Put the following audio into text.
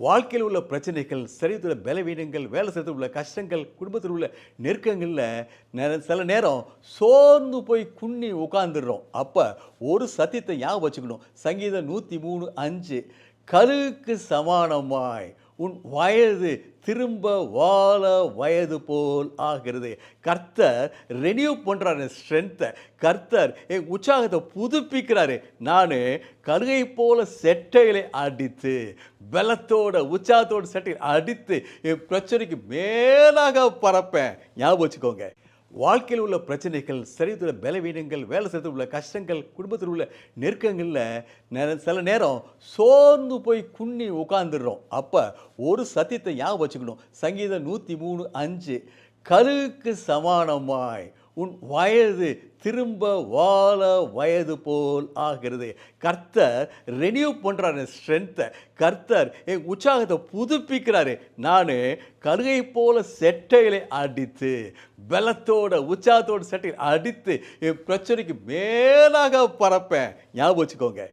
வாழ்க்கையில் உள்ள பிரச்சனைகள், சரீரத்தில் உள்ள பலவீனங்கள், வேலை செய்யறதுல உள்ள கஷ்டங்கள், குடும்பத்தில் உள்ள நெருக்கங்கள்ல சில நேரம் சோர்ந்து போய் குன்னி உட்கார்ந்துடுறோம். அப்ப ஒரு சத்தியத்தை ஞாபகம் வச்சுக்கணும். சங்கீதம் 103:5 கழுகுக்கு சமானமாய் உன் வயது திரும்ப வாழ வயது போல் ஆகிறது. கர்த்தர் ரெனியூ பண்றாரு ஸ்ட்ரென்த்தை. கர்த்தர் என் உற்சாகத்தை புதுப்பிக்கிறாரு. நான் கழுகை போல செட்டைகளை அடித்து பலத்தோட உற்சாகத்தோட செட்டைகளை அடித்து என் பிரச்சனைக்கு மேலாக பறப்பேன். ஞாபகம் வச்சுக்கோங்க. வாழ்க்கையில் உள்ள பிரச்சனைகள், சரீரத்தில் உள்ள பலவீனங்கள், வேலை செய்யறதுல உள்ள கஷ்டங்கள், குடும்பத்தில் உள்ள நெருக்கங்கள்ல சில நேரம் சோர்ந்து போய் குன்னி உட்கார்ந்துடுறோம். அப்ப ஒரு சத்தியத்தை ஞாபகம் வச்சுக்கணும். சங்கீதம் 103:5 கழுகுக்கு சமானமாய் உன் வயது திரும்ப வாழ வயது போல் ஆகிறது. கர்த்தர் ரெனியூ பண்றாரு ஸ்ட்ரென்த்தை. கர்த்தர் என் உற்சாகத்தை புதுப்பிக்கிறாரு. நான் கழுகை போல செட்டைகளை அடித்து பலத்தோட உற்சாகத்தோட செட்டைகளை அடித்து என் பிரச்சனைக்கு மேலாக பறப்பேன். ஞாபகம் வச்சுக்கோங்க.